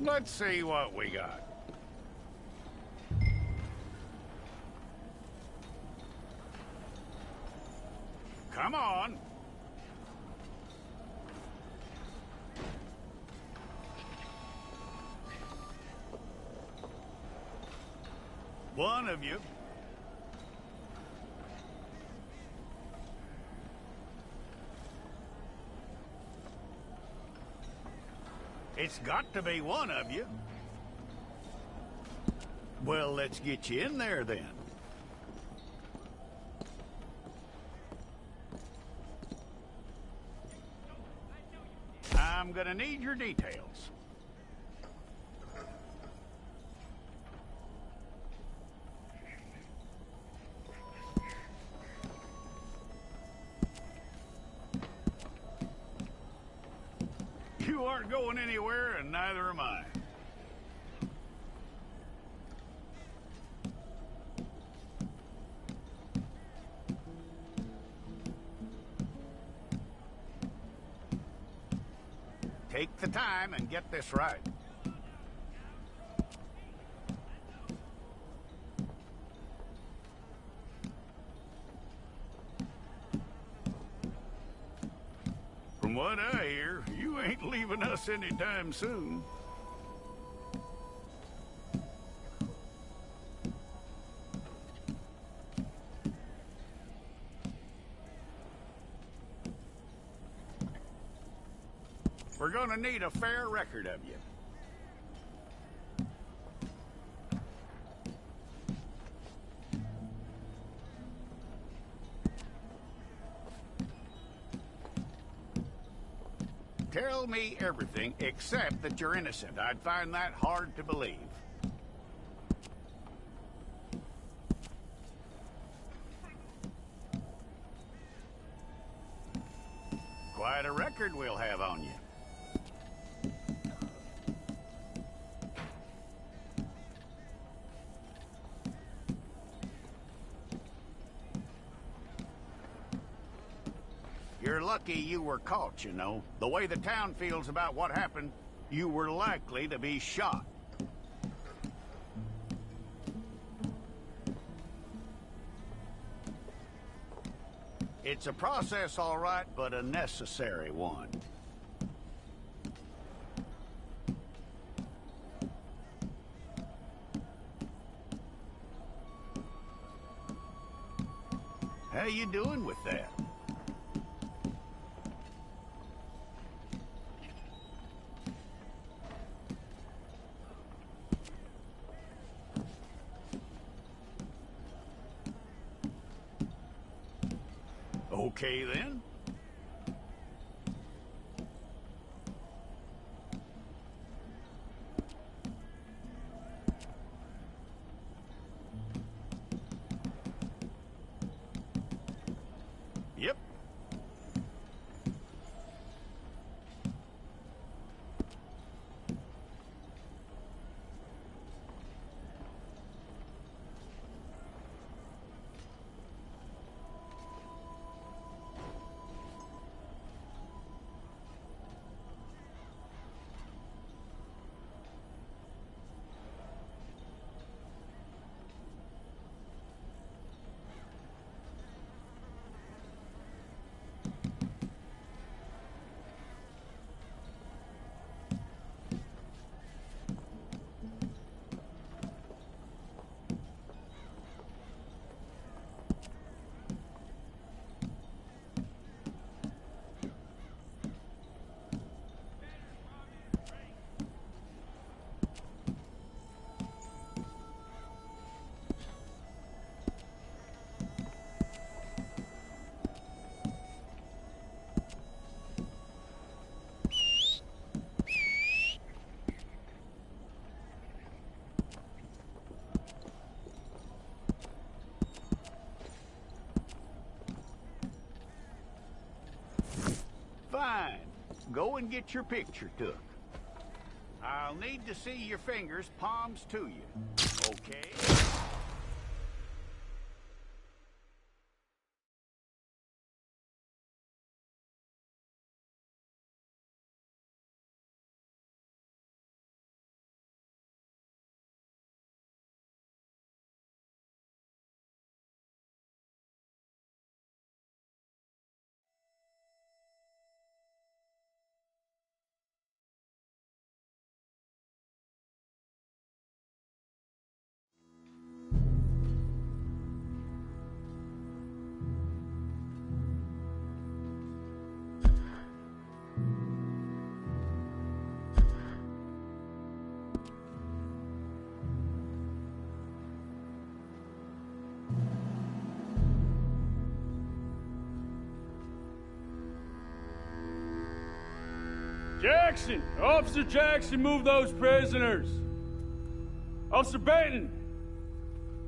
Let's see what we got. Come on. One of you. It's got to be one of you. Well, let's get you in there then. I'm gonna need your details. You aren't going anywhere, and neither am I. Take the time and get this right. From what I hear, you ain't leaving us anytime soon. We're gonna need a fair record of you. Tell me everything except that you're innocent. I'd find that hard to believe. Quite a record we'll have on you. You're lucky you were caught, you know. The way the town feels about what happened, you were likely to be shot. It's a process, all right, but a necessary one. How you doing with that? Okay, then. Yep. Fine. Go and get your picture took. I'll need to see your fingers, palms to you. Okay? Jackson! Officer Jackson, move those prisoners! Officer Benton!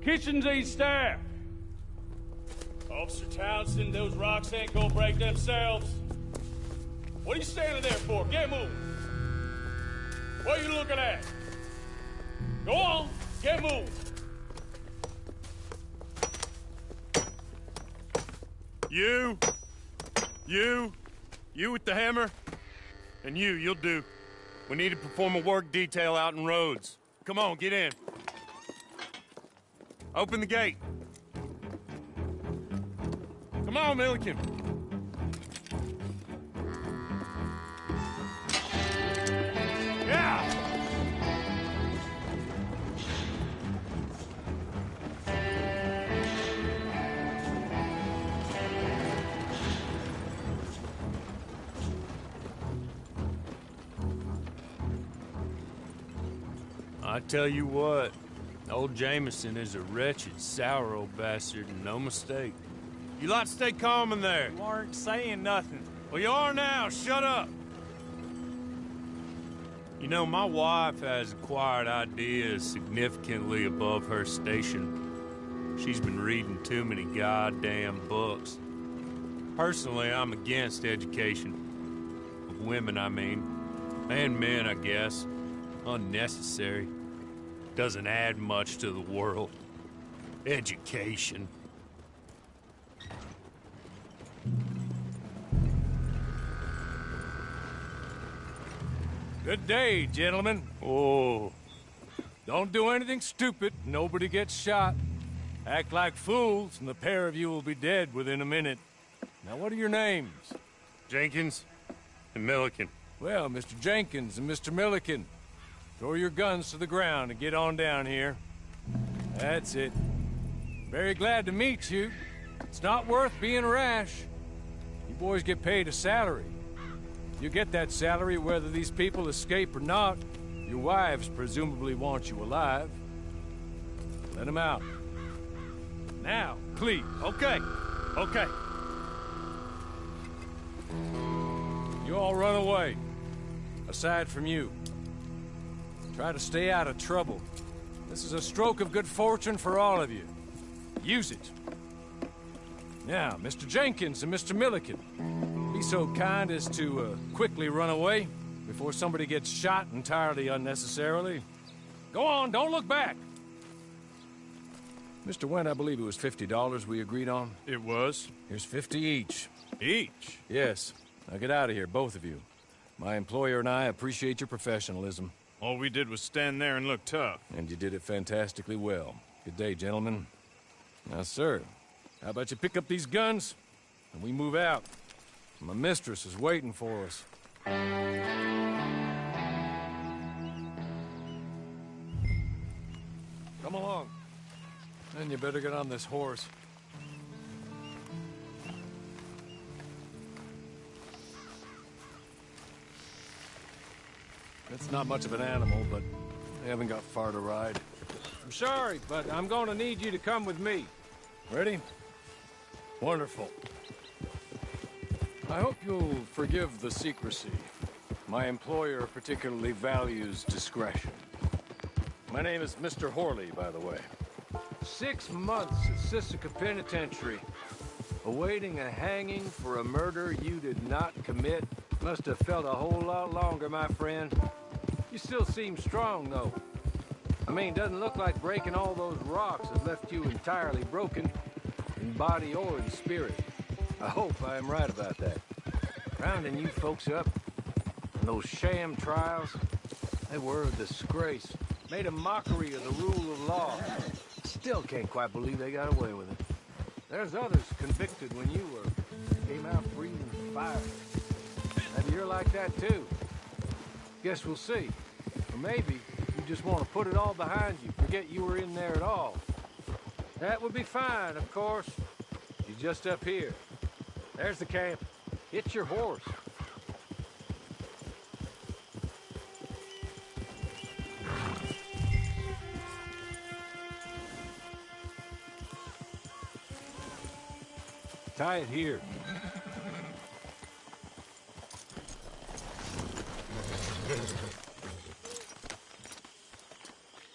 Kitchens aid staff! Officer Townsend, those rocks ain't gonna break themselves. What are you standing there for? Get moving! What are you looking at? Go on, get moving! You with the hammer? And you'll do. We need to perform a work detail out in Rhodes. Come on, get in. Open the gate. Come on, Milliken. Yeah! I tell you what, old Jameson is a wretched, sour old bastard, and no mistake. You lot stay calm in there. You aren't saying nothing. Well, you are now. Shut up. You know, my wife has acquired ideas significantly above her station. She's been reading too many goddamn books. Personally, I'm against education. Of women, I mean. And men, I guess. Unnecessary. Doesn't add much to the world. Education. Good day, gentlemen. Oh. Don't do anything stupid. Nobody gets shot. Act like fools, and the pair of you will be dead within a minute. Now, what are your names? Jenkins and Milliken. Well, Mr. Jenkins and Mr. Milliken, throw your guns to the ground and get on down here. That's it. Very glad to meet you. It's not worth being rash. You boys get paid a salary. You get that salary whether these people escape or not. Your wives presumably want you alive. Let them out. Now, please. Okay. You all run away. Aside from you. Try to stay out of trouble. This is a stroke of good fortune for all of you. Use it. Now, Mr. Jenkins and Mr. Milliken, be so kind as to quickly run away before somebody gets shot entirely unnecessarily. Go on, don't look back. Mr. Wendt, I believe it was $50 we agreed on. It was. Here's 50 each. Each? Yes. Now get out of here, both of you. My employer and I appreciate your professionalism. All we did was stand there and look tough. And you did it fantastically well. Good day, gentlemen. Now, sir, how about you pick up these guns and we move out? My mistress is waiting for us. Come along. Then you better get on this horse. It's not much of an animal, but they haven't got far to ride. I'm sorry, but I'm going to need you to come with me. Ready? Wonderful. I hope you'll forgive the secrecy. My employer particularly values discretion. My name is Mr. Horley, by the way. 6 months at Sisika Penitentiary, awaiting a hanging for a murder you did not commit. Must have felt a whole lot longer, my friend. You still seem strong, though. I mean, doesn't look like breaking all those rocks has left you entirely broken, in body or in spirit. I hope I am right about that. Rounding you folks up, and those sham trials, they were a disgrace. Made a mockery of the rule of law. Still can't quite believe they got away with it. There's others convicted when you came out breathing fire. Maybe you're like that too. Guess we'll see. Or maybe you just want to put it all behind you, forget you were in there at all. That would be fine, of course. You're just up here. There's the camp. Hit your horse. Tie it here.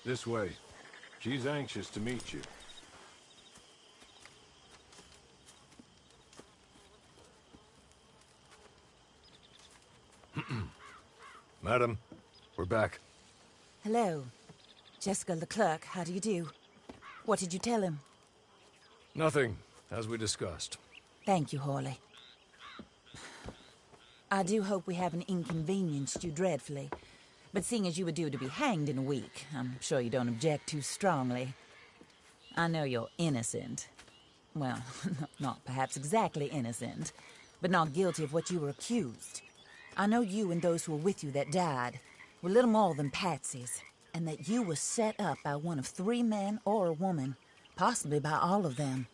This way. She's anxious to meet you. Madam, we're back. Hello. Jessica Leclerc, how do you do? What did you tell him? Nothing, as we discussed. Thank you, Hawley. I do hope we haven't inconvenienced you dreadfully. But seeing as you were due to be hanged in a week, I'm sure you don't object too strongly. I know you're innocent. Well, not perhaps exactly innocent, but not guilty of what you were accused. I know you and those who were with you that died were little more than patsies, and that you were set up by one of 3 men or a woman, possibly by all of them.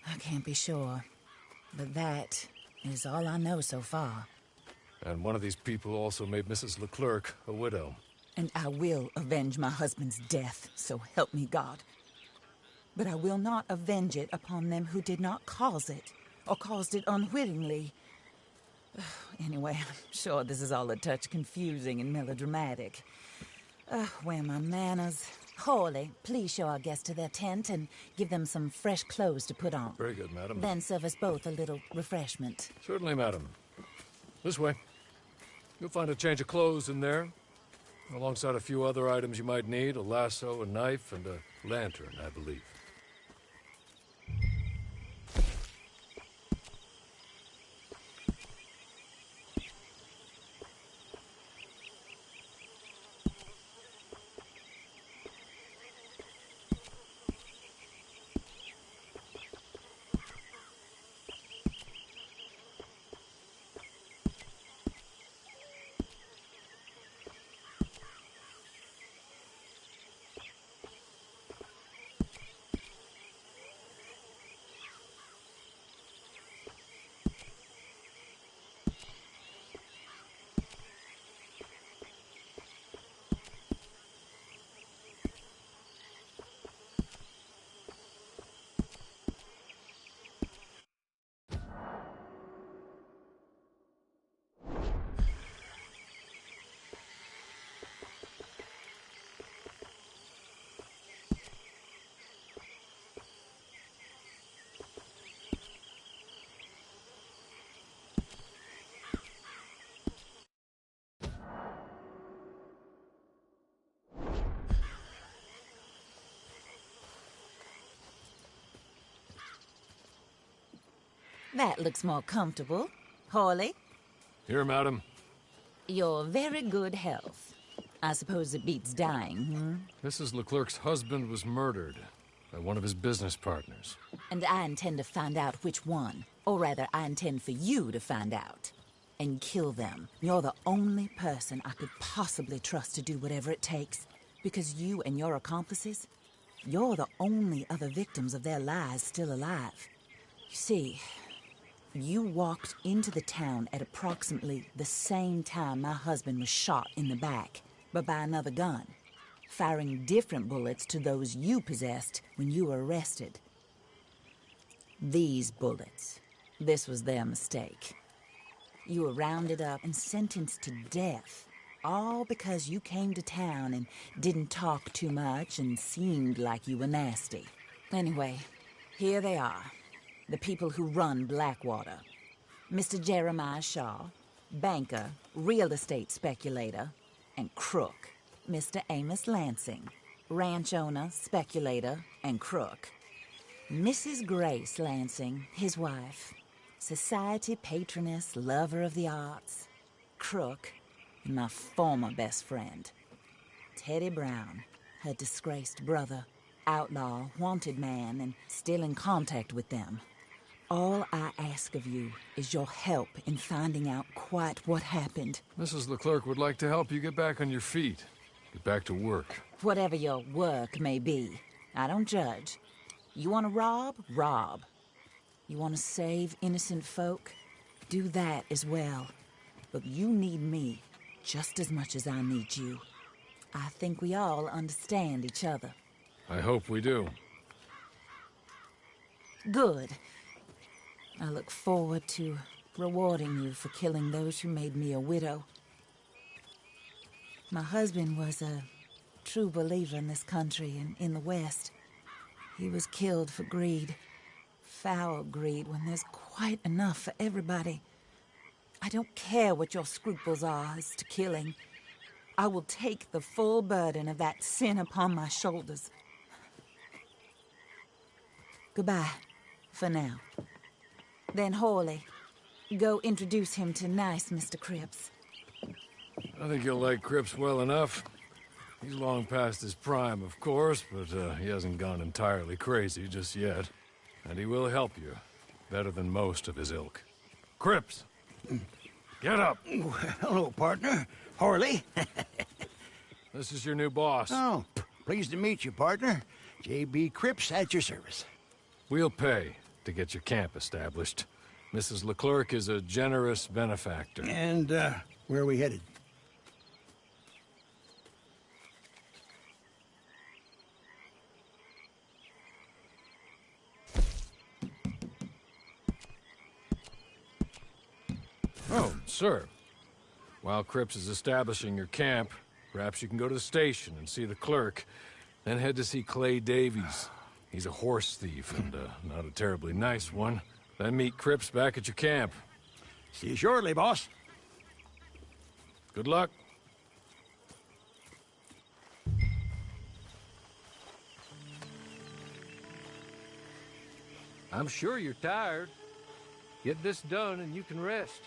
I can't be sure, but that is all I know so far. And one of these people also made Mrs. Leclerc a widow. And I will avenge my husband's death, so help me God. But I will not avenge it upon them who did not cause it, or caused it unwittingly. Anyway, I'm sure this is all a touch confusing and melodramatic. Where are my manners? Hawley, please show our guests to their tent and give them some fresh clothes to put on. Very good, madam. Then serve us both a little refreshment. Certainly, madam. This way. You'll find a change of clothes in there, alongside a few other items you might need, a lasso, a knife, and a lantern, I believe. That looks more comfortable. Hawley, Here, madam. your very good health. I suppose it beats dying, Mrs. Leclerc's husband was murdered by one of his business partners. And I intend to find out which one. Or rather, I intend for you to find out. And kill them. You're the only person I could possibly trust to do whatever it takes. Because you and your accomplices, you're the only other victims of their lies still alive. You see, you walked into the town at approximately the same time my husband was shot in the back, but by another gun, firing different bullets to those you possessed when you were arrested. These bullets, this was their mistake. You were rounded up and sentenced to death, all because you came to town and didn't talk too much and seemed like you were nasty. Anyway, here they are. The people who run Blackwater. Mr. Jeremiah Shaw, banker, real estate speculator, and crook. Mr. Amos Lansing, ranch owner, speculator, and crook. Mrs. Grace Lansing, his wife, society patroness, lover of the arts, crook, and my former best friend. Teddy Brown, her disgraced brother, outlaw, wanted man, and still in contact with them. All I ask of you is your help in finding out quite what happened. Mrs. Leclerc would like to help you get back on your feet. Get back to work. Whatever your work may be, I don't judge. You want to rob? Rob. You want to save innocent folk? Do that as well. But you need me just as much as I need you. I think we all understand each other. I hope we do. Good. I look forward to rewarding you for killing those who made me a widow. My husband was a true believer in this country and in the West. He was killed for greed. Foul greed when there's quite enough for everybody. I don't care what your scruples are as to killing. I will take the full burden of that sin upon my shoulders. Goodbye, for now. Then Hawley, go introduce him to nice Mr. Cripps. I think you'll like Cripps well enough. He's long past his prime, of course, but he hasn't gone entirely crazy just yet. And he will help you, better than most of his ilk. Cripps! Get up! Hello, partner. Harley. This is your new boss. Oh, pleased to meet you, partner. J.B. Cripps at your service. We'll pay to get your camp established. Mrs. Leclerc is a generous benefactor. And, where are we headed? Oh, sir. While Cripps is establishing your camp, perhaps you can go to the station and see the clerk, then head to see Clay Davies. He's a horse thief, and not a terribly nice one. Then meet Cripps back at your camp. See you shortly, boss. Good luck. I'm sure you're tired. Get this done and you can rest.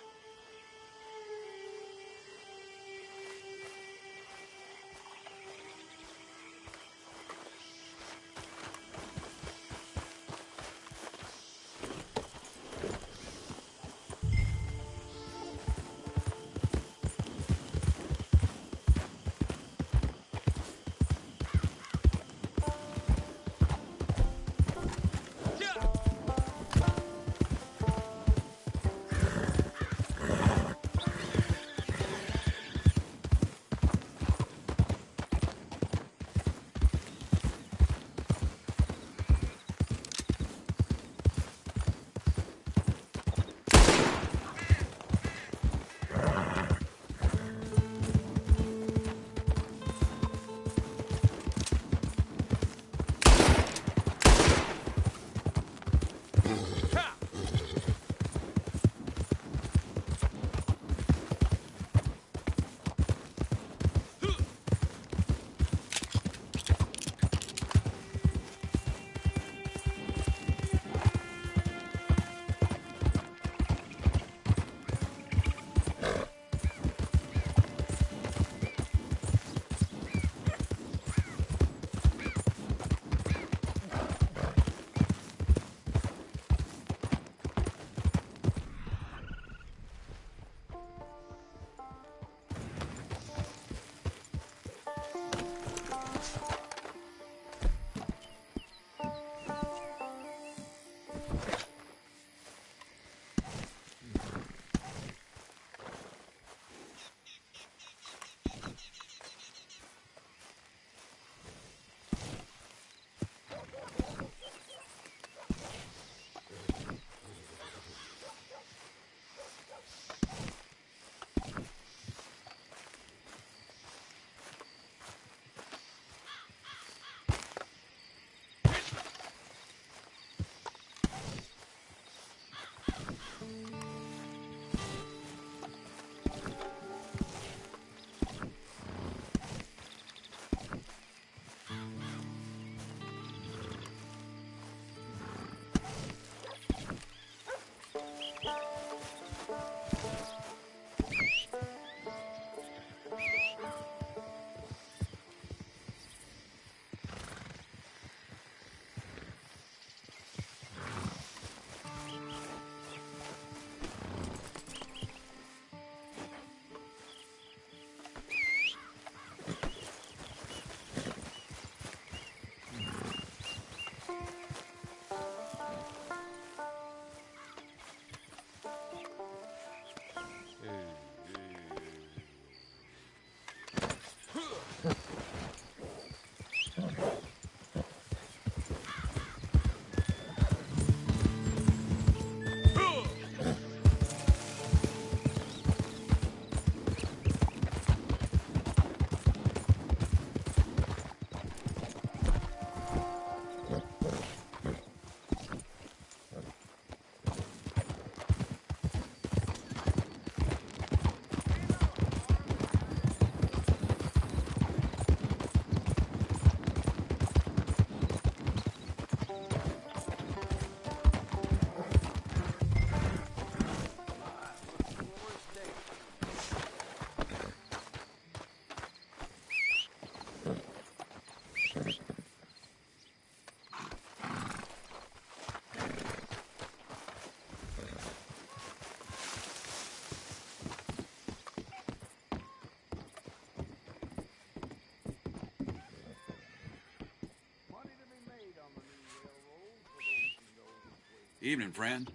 Evening, friend.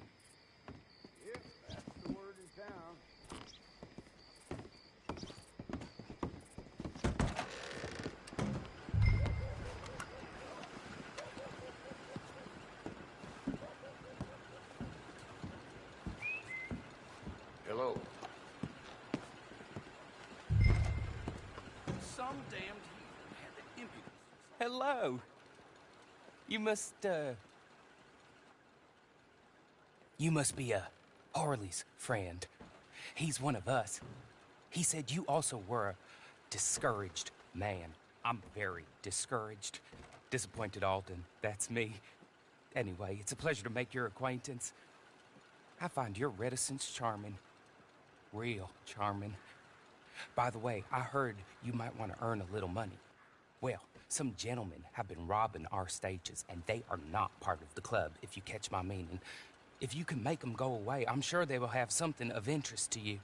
Yep, that's the word in town. Hello. Some damned heathen had the impudence. Hello. You must be Harley's friend. He's one of us. He said you also were a discouraged man. I'm very discouraged. Disappointed Alden, that's me. Anyway, it's a pleasure to make your acquaintance. I find your reticence charming. Real charming. By the way, I heard you might want to earn a little money. Well, some gentlemen have been robbing our stages, and they are not part of the club, if you catch my meaning. If you can make them go away, I'm sure they will have something of interest to you.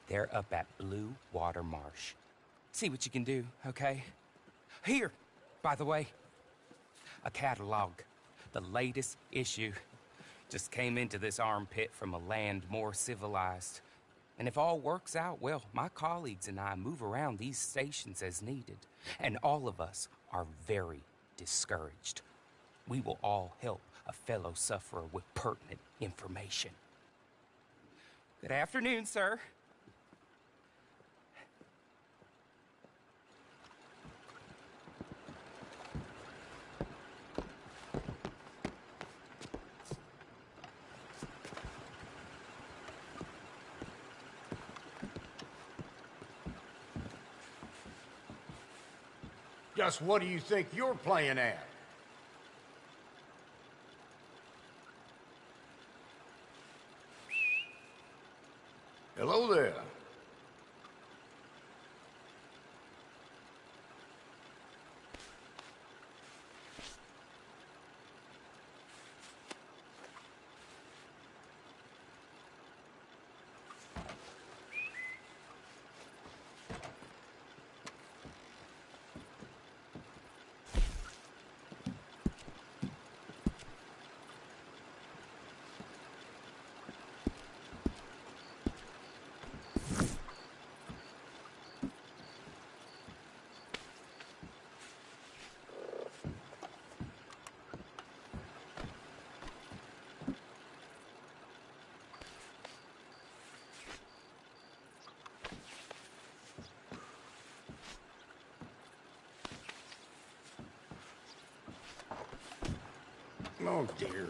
They're up at Blue Water Marsh. See what you can do, okay? Here, by the way, a catalog. The latest issue. Just came into this armpit from a land more civilized. And if all works out, well, my colleagues and I move around these stations as needed. And all of us are very discouraged. We will all help a fellow sufferer with pertinent information. Good afternoon, sir. Just what do you think you're playing at? Hello there. Oh, dear.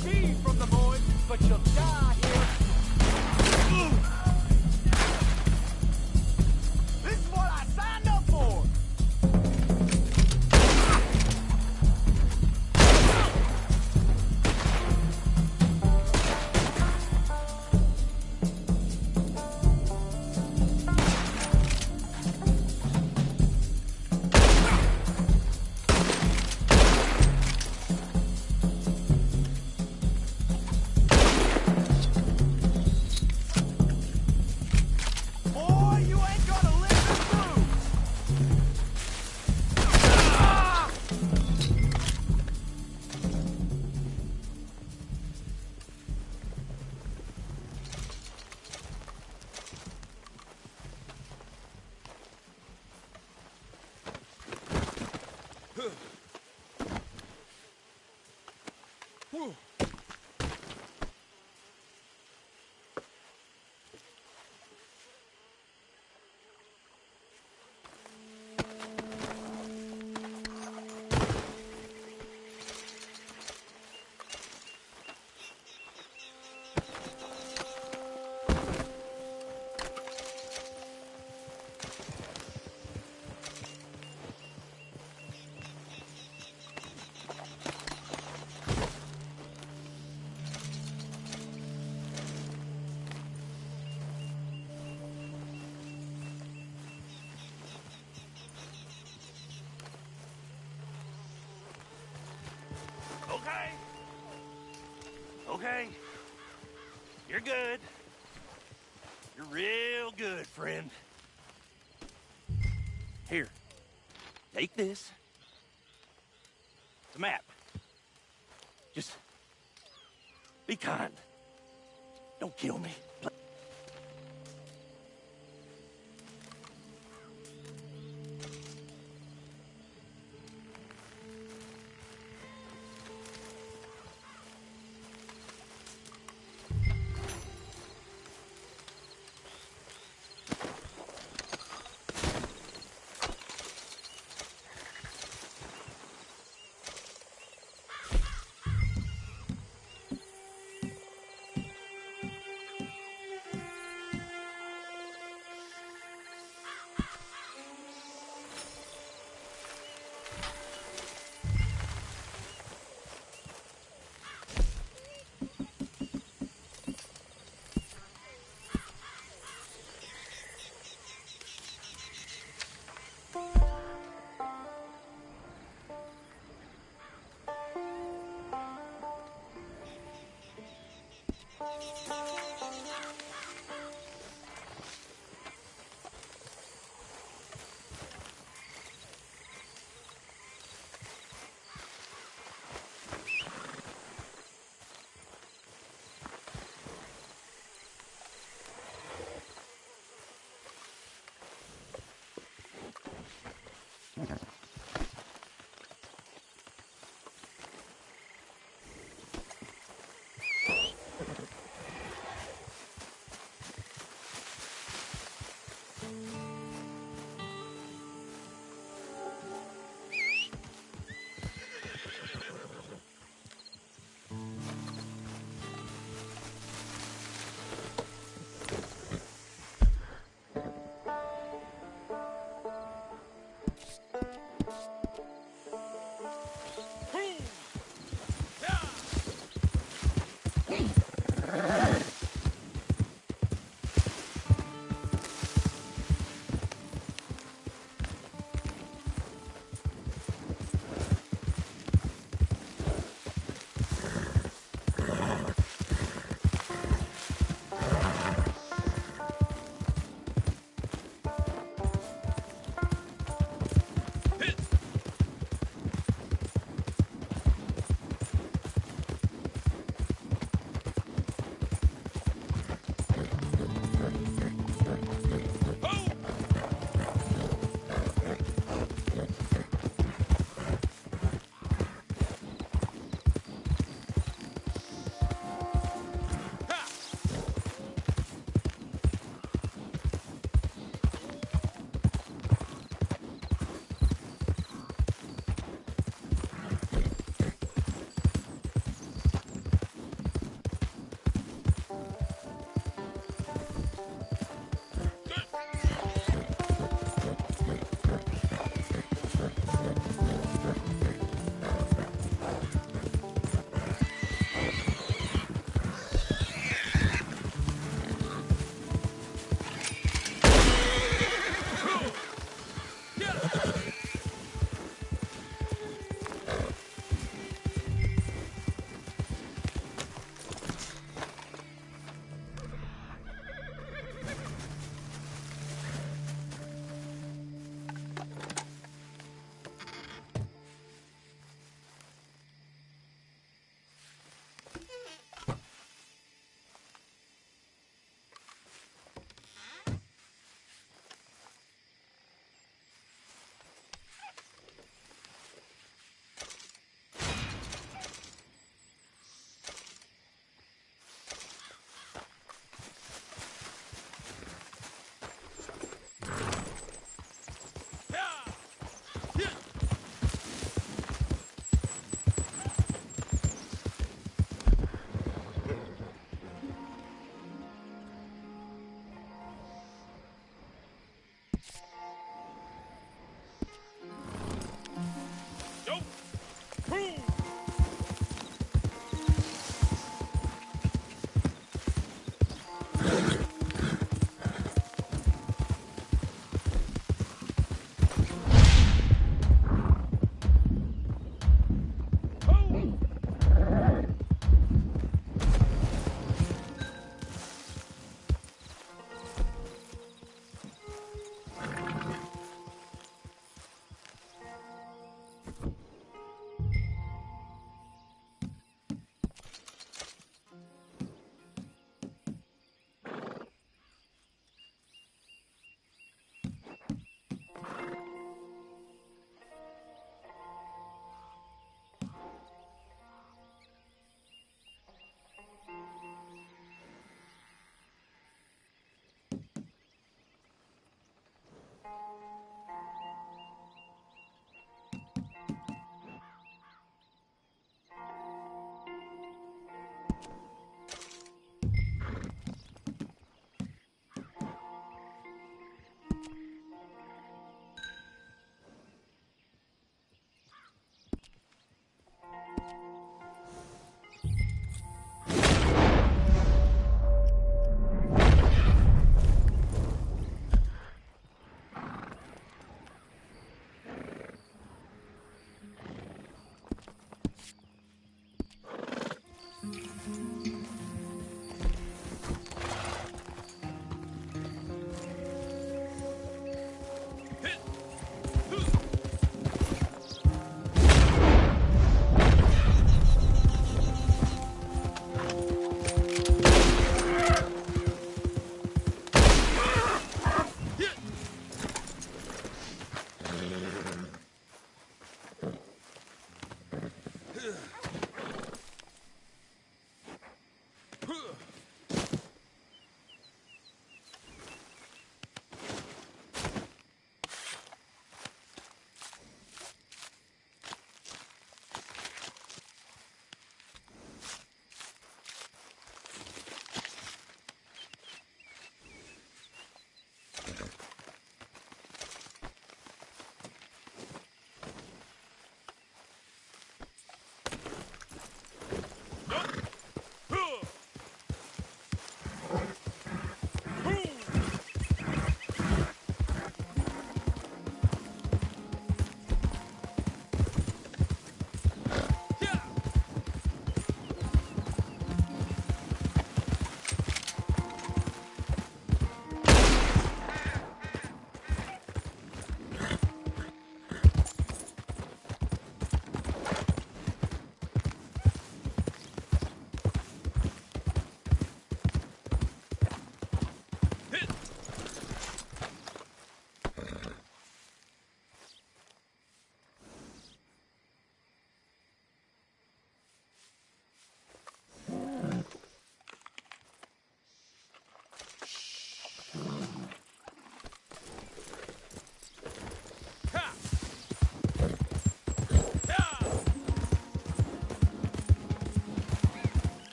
feed from the boys, but you'll die here. This is what I signed up for. Okay. You're good. You're real good, friend. Here. Take this. It's a map. Just be kind. Don't kill me.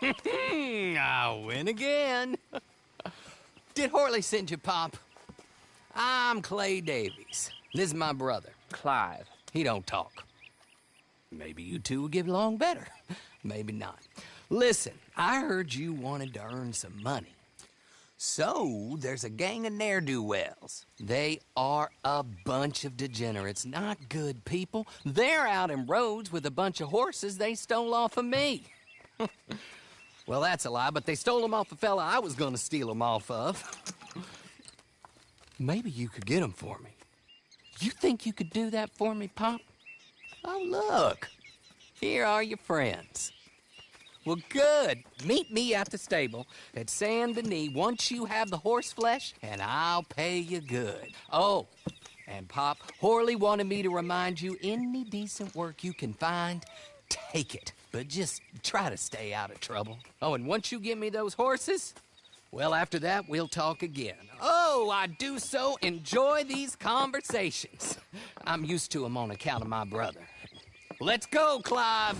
I win again. Did Horley send you, Pop? I'm Clay Davies. This is my brother, Clive. He don't talk. Maybe you two will get along better. Maybe not. Listen, I heard you wanted to earn some money. So, there's a gang of ne'er-do-wells. They are a bunch of degenerates, not good people. They're out in roads with a bunch of horses they stole off of me. Well, that's a lie, but they stole them off the fella I was gonna steal them off of. Maybe you could get them for me. You think you could do that for me, Pop? Oh, look. Here are your friends. Well, good. Meet me at the stable at Saint Denis once you have the horse flesh, and I'll pay you good. Oh, and Pop, Horley wanted me to remind you, any decent work you can find, take it. But just try to stay out of trouble. Oh, and once you give me those horses, well, after that, we'll talk again. Oh, I do so enjoy these conversations. I'm used to them on account of my brother. Let's go, Clive.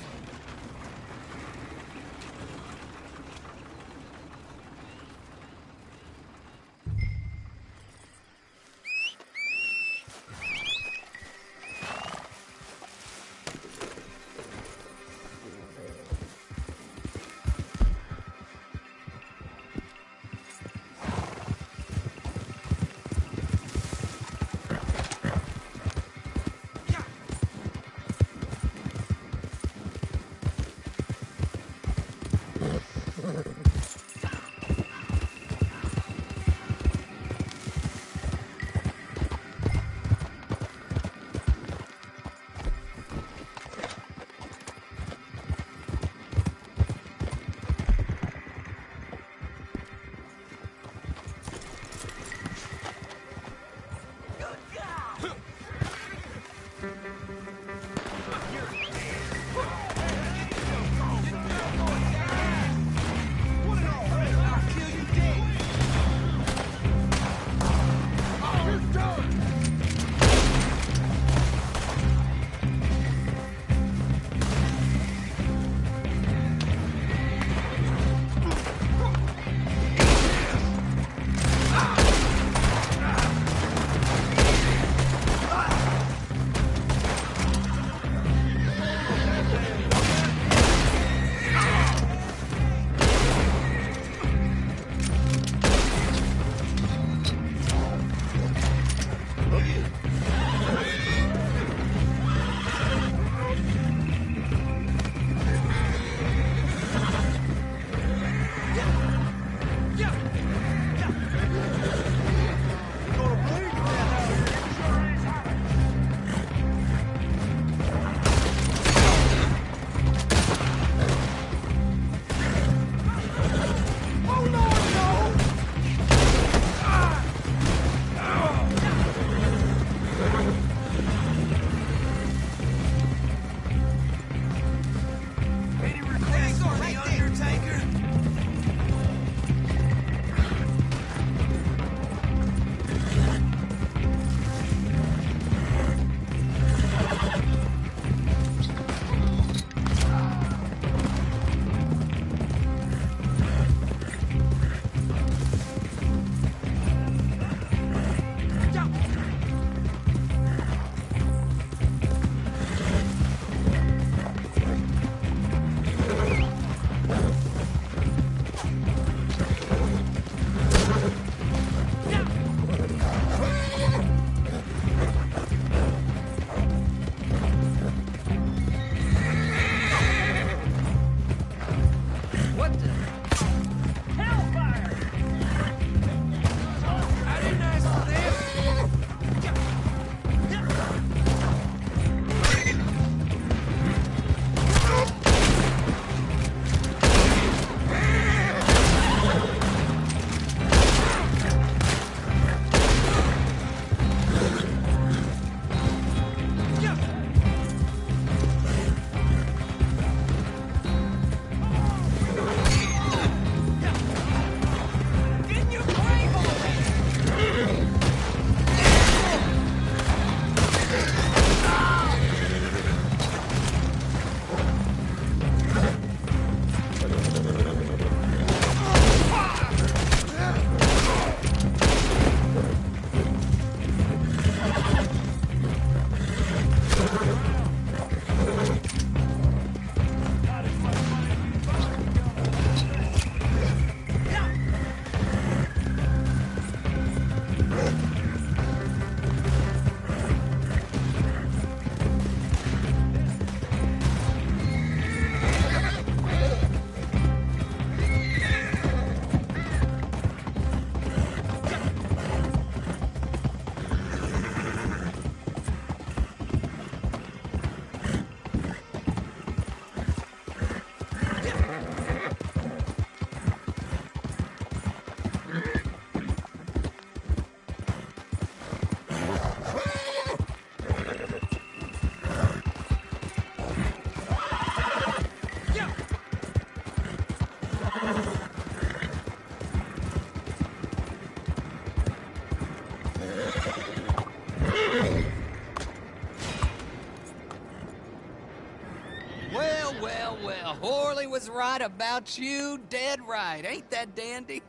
Horley was right about you, dead right. Ain't that dandy?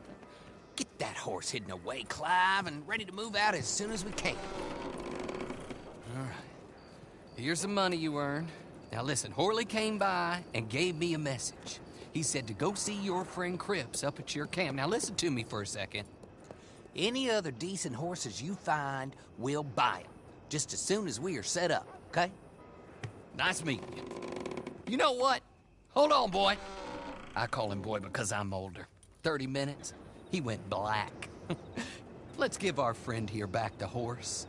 Get that horse hidden away, Clive, and ready to move out as soon as we can. All right. Here's the money you earned. Now listen, Horley came by and gave me a message. He said to go see your friend Cripps up at your camp. Now listen to me for a second. Any other decent horses you find, we'll buy them. Just as soon as we are set up, okay? Nice meeting you. You know what? Hold on, boy. I call him boy because I'm older. 30 minutes, he went black. Let's give our friend here back the horse.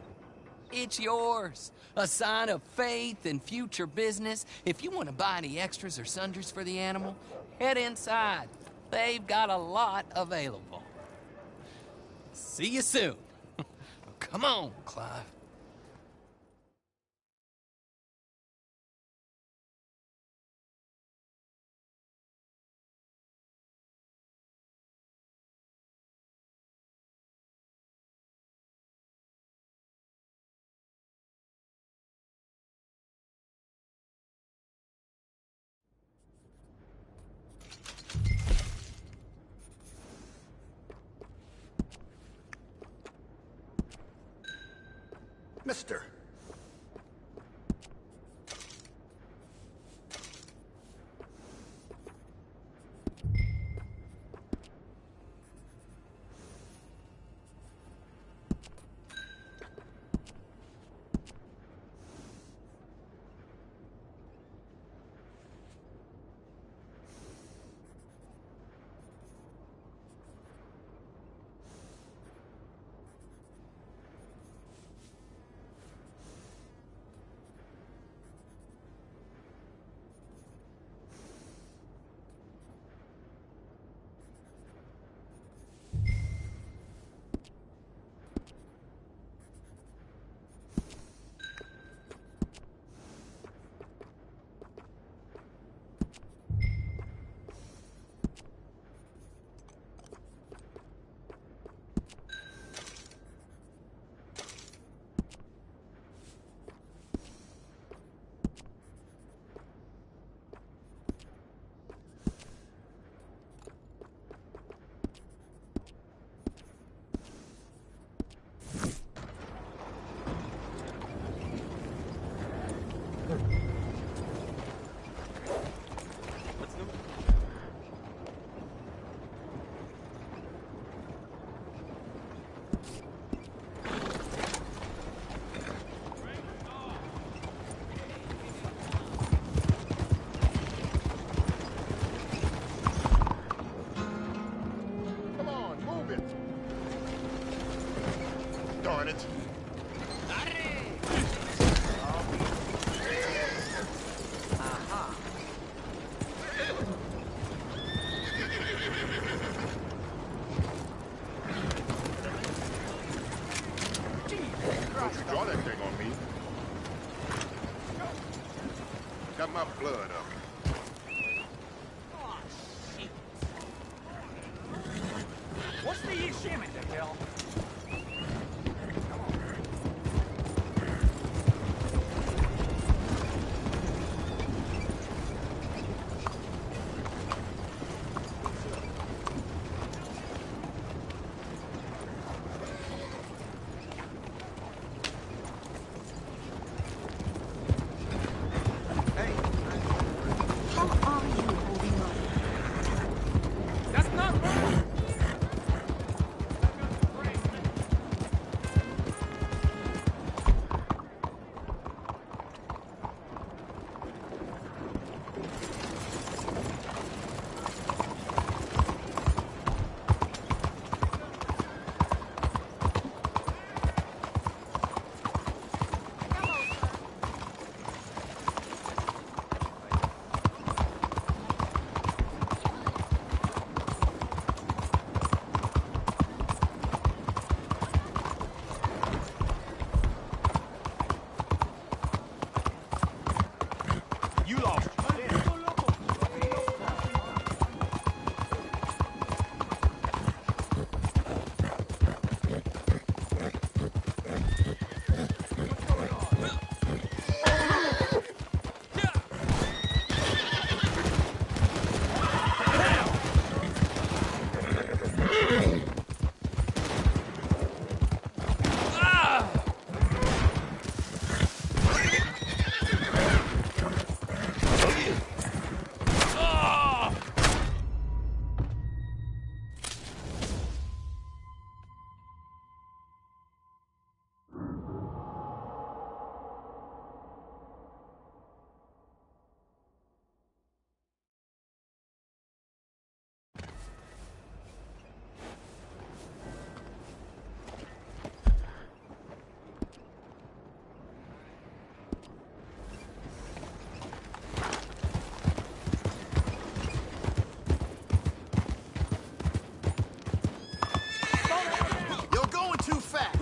It's yours. A sign of faith and future business. If you want to buy any extras or sundries for the animal, head inside. They've got a lot available. See you soon. Come on, Clive. Mister. Darn it. Don't you draw that thing on me. Got my blood up. What's the issue? What the hell? You're going too fast.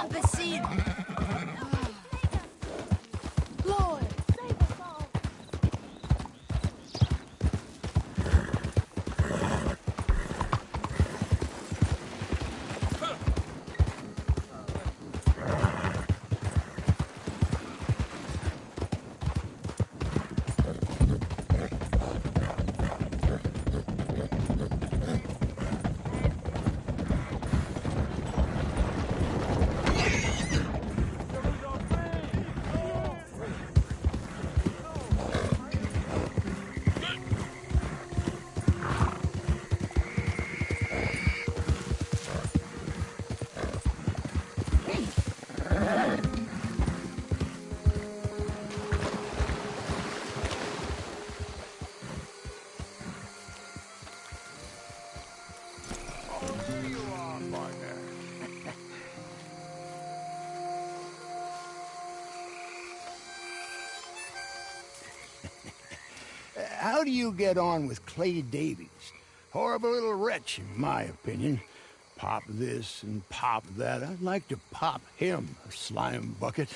Imbecile! Lord, save us all! How do you get on with Clay Davies? Horrible little wretch, in my opinion. Pop this and pop that. I'd like to pop him, a slime bucket.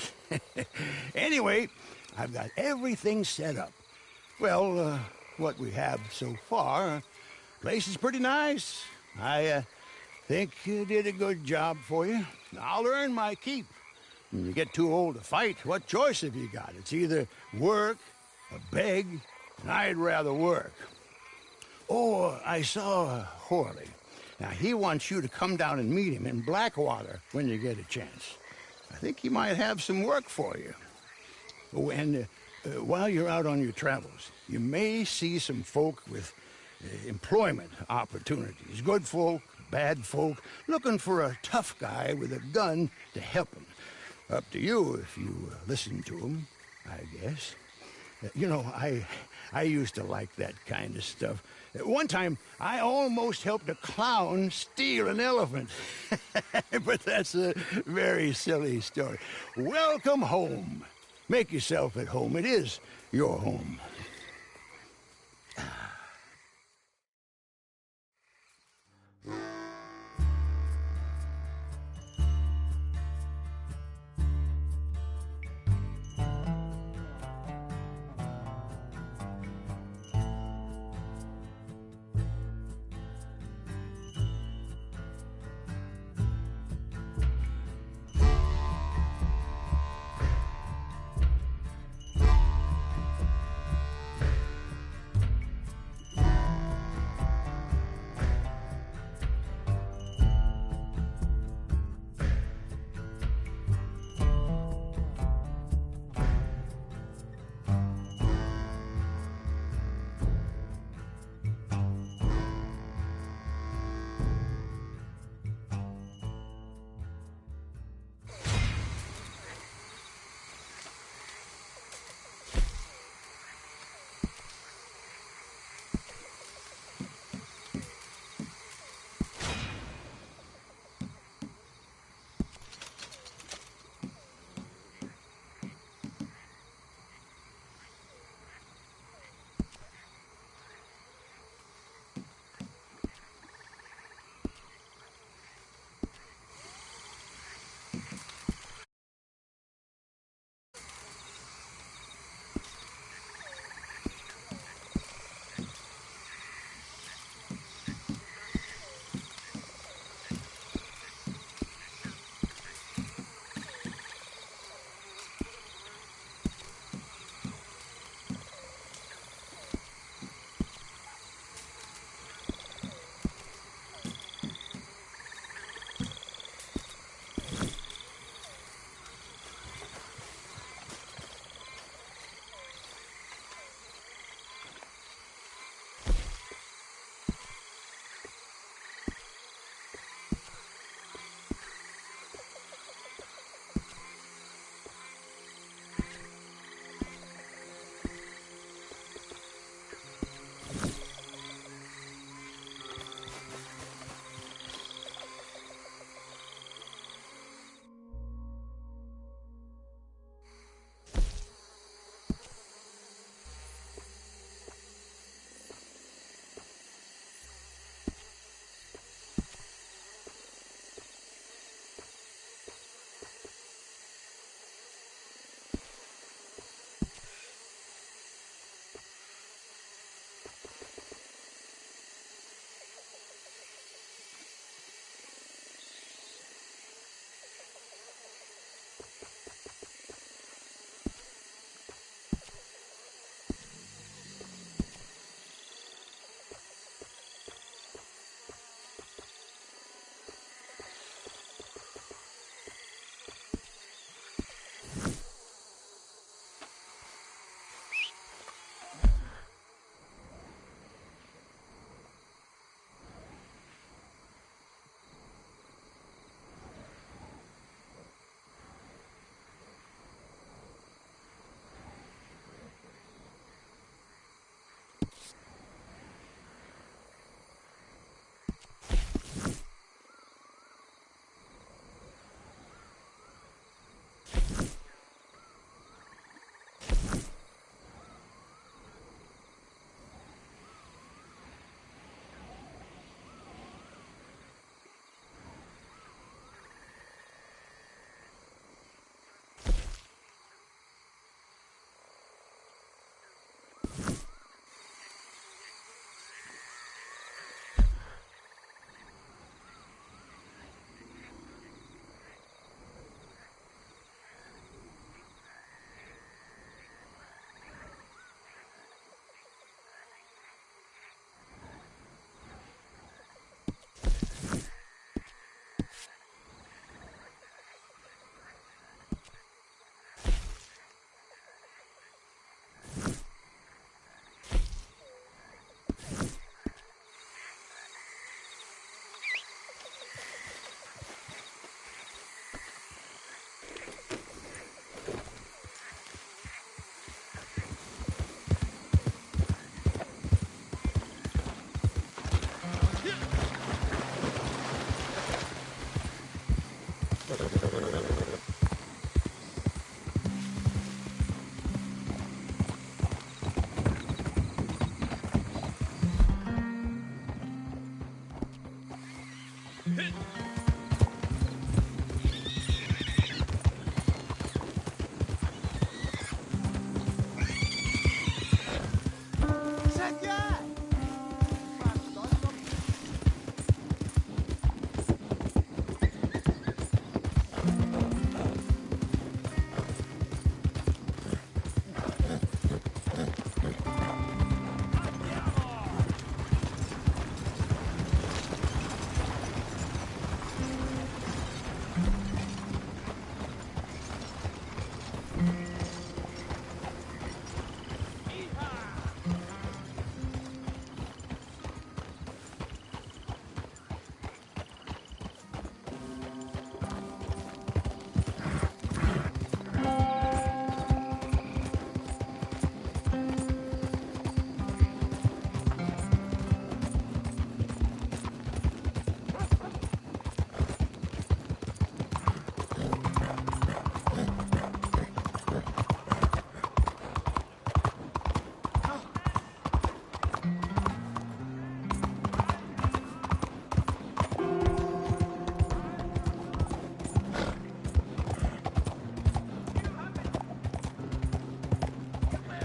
Anyway, I've got everything set up. Well, what we have so far, place is pretty nice. I think you did a good job for you. I'll earn my keep. When you get too old to fight, what choice have you got? It's either work or beg, and I'd rather work. Oh, I saw Horley. Now, he wants you to come down and meet him in Blackwater when you get a chance. I think he might have some work for you. Oh, and while you're out on your travels, you may see some folk with employment opportunities. Good folk, bad folk, looking for a tough guy with a gun to help them. Up to you if you listen to them, I guess. You know, I used to like that kind of stuff. One time, I almost helped a clown steal an elephant. But that's a very silly story. Welcome home. Make yourself at home. It is your home.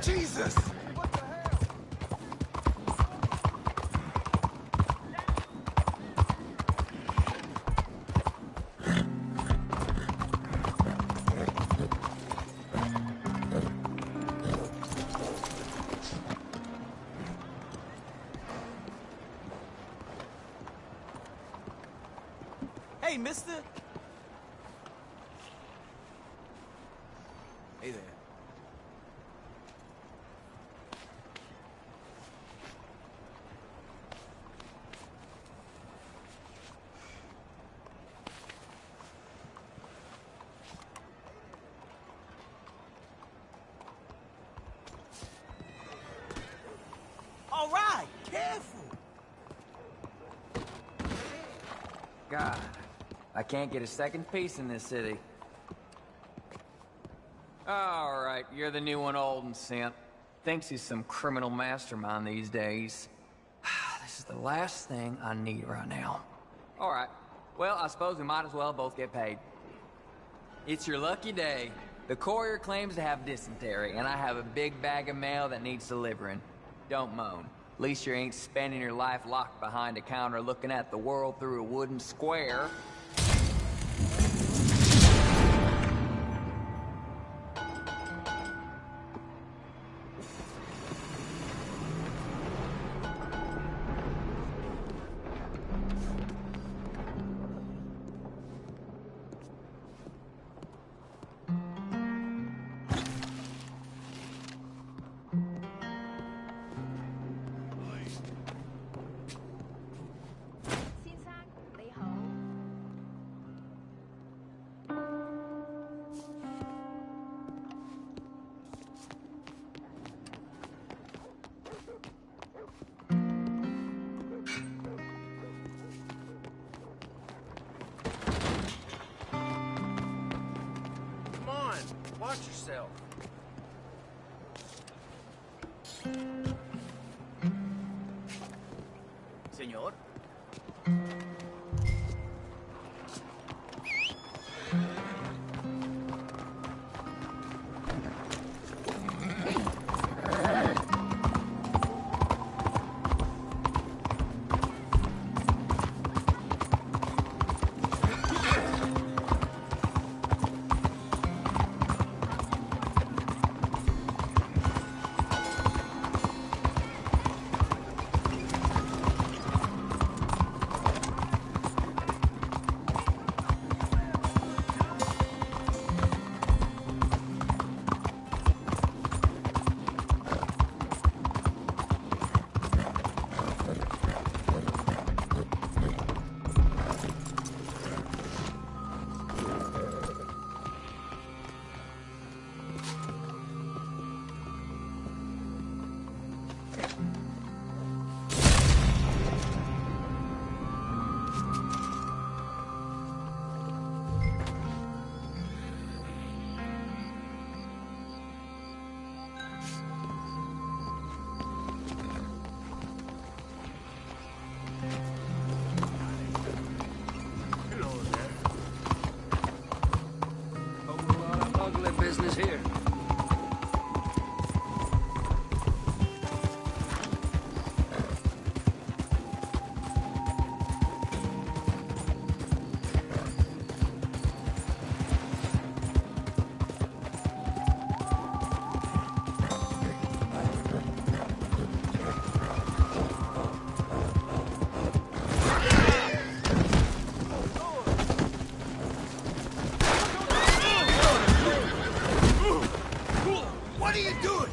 Jesus! Hey, mister! Hey there. All right, careful! God, I can't get a second piece in this city. All right, you're the new one, old and sent. Thinks he's some criminal mastermind these days. This is the last thing I need right now. All right, well, I suppose we might as well both get paid. It's your lucky day. The courier claims to have dysentery, and I have a big bag of mail that needs delivering. Don't moan. At least you ain't spending your life locked behind a counter looking at the world through a wooden square. Watch yourself. Señor. Business here. What are you doing?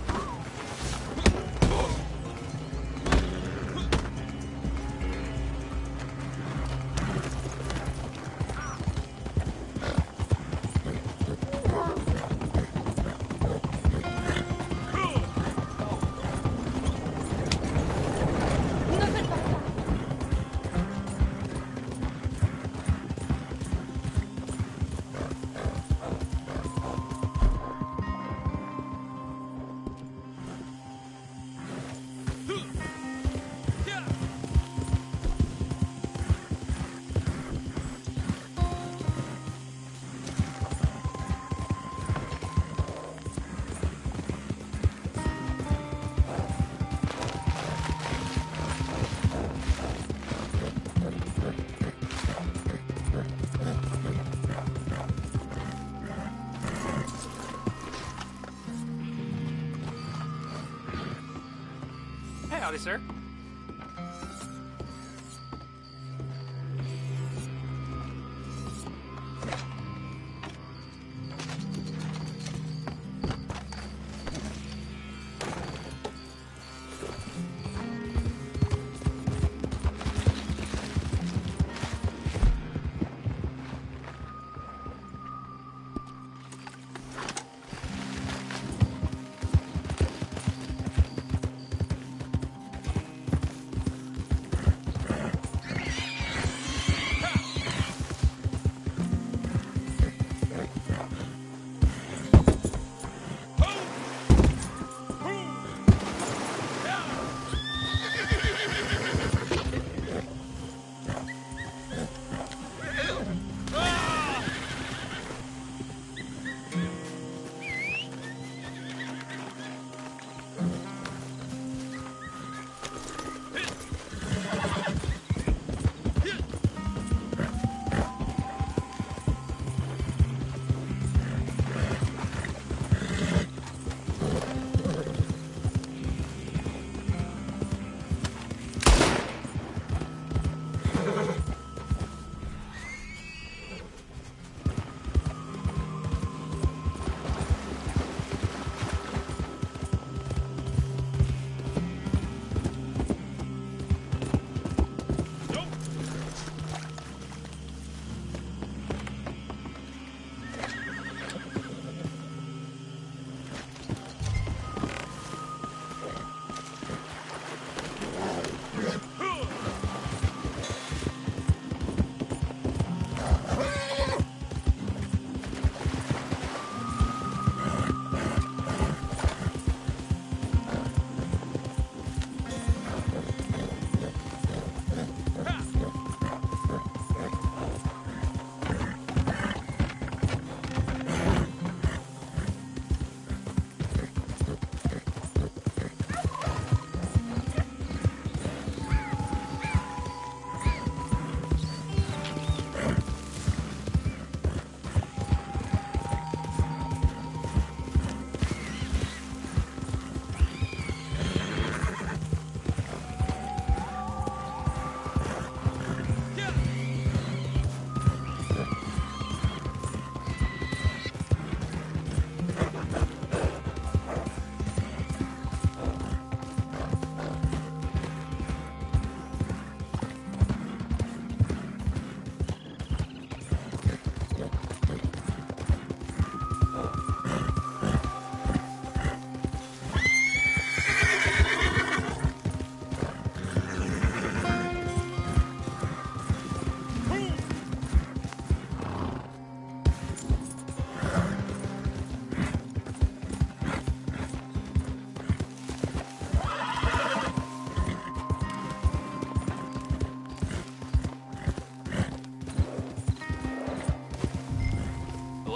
Howdy, sir.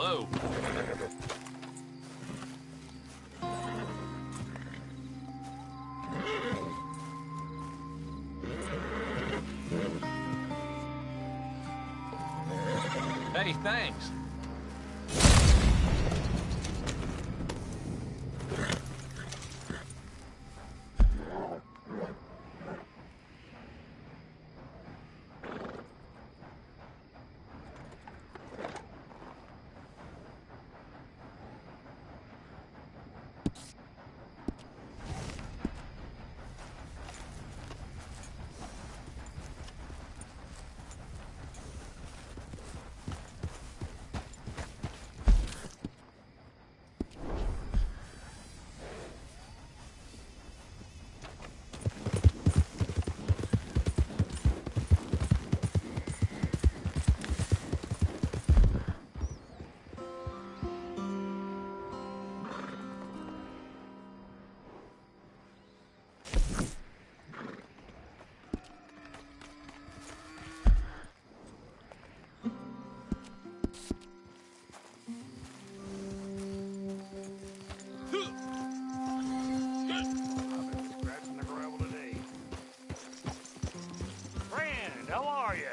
Whoa. Hey, thanks. How are you?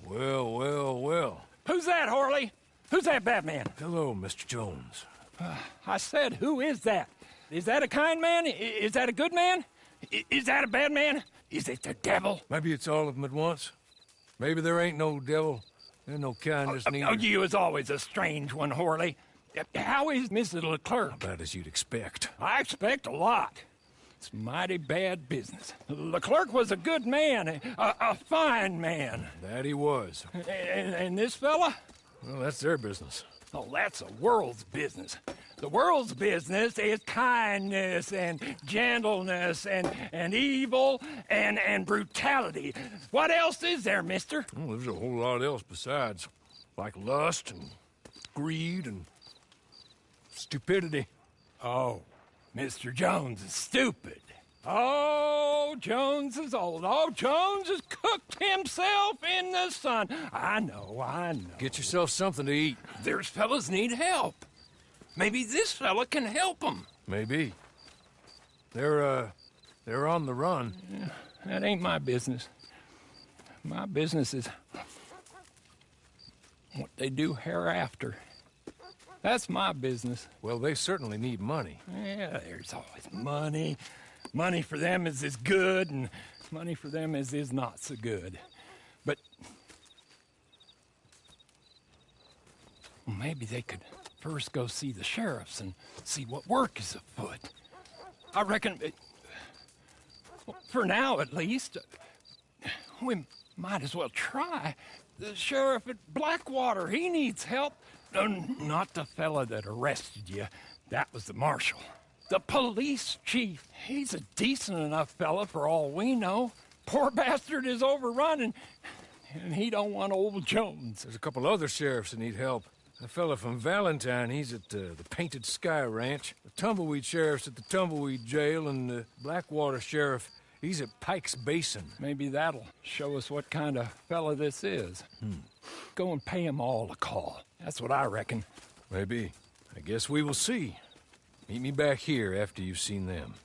Well. Who's that, Harley? Who's that Batman? Hello, Mr. Jones. I said, who is that? Is that a kind man? Is that a good man? Is that a bad man? Is it the devil? Maybe it's all of them at once. Maybe there ain't no devil and no kindness neither. Oh, you was always a strange one, Harley. How is Mrs. Leclerc? About as you'd expect. I expect a lot. It's mighty bad business. Leclerc was a good man, a fine man. That he was. And this fella? Well, that's their business. Oh, that's the world's business. The world's business is kindness and gentleness and evil and brutality. What else is there, mister? Well, there's a whole lot else besides. Like lust and greed and stupidity. Oh, Mr. Jones is stupid. Oh, Jones is old. Oh, Jones has cooked himself in the sun. I know. Get yourself something to eat. There's fellas need help. Maybe this fella can help them. Maybe. They're on the run. Yeah, that ain't my business. My business is what they do hereafter. That's my business. Well, they certainly need money. Yeah, there's always money. Money for them is good, and money for them is not so good. But maybe they could first go see the sheriffs and see what work is afoot. I reckon For now, at least. We might as well try. The sheriff at Blackwater, he needs help. Not the fella that arrested you. That was the marshal. The police chief. He's a decent enough fella for all we know. Poor bastard is overrun, and he don't want old Jones. There's a couple other sheriffs that need help. A fella from Valentine, he's at the Painted Sky Ranch. The Tumbleweed sheriff's at the Tumbleweed Jail, and the Blackwater sheriff, he's at Pike's Basin. Maybe that'll show us what kind of fella this is. Go and pay them all a call. That's what I reckon. Maybe. I guess we will see. Meet me back here after you've seen them.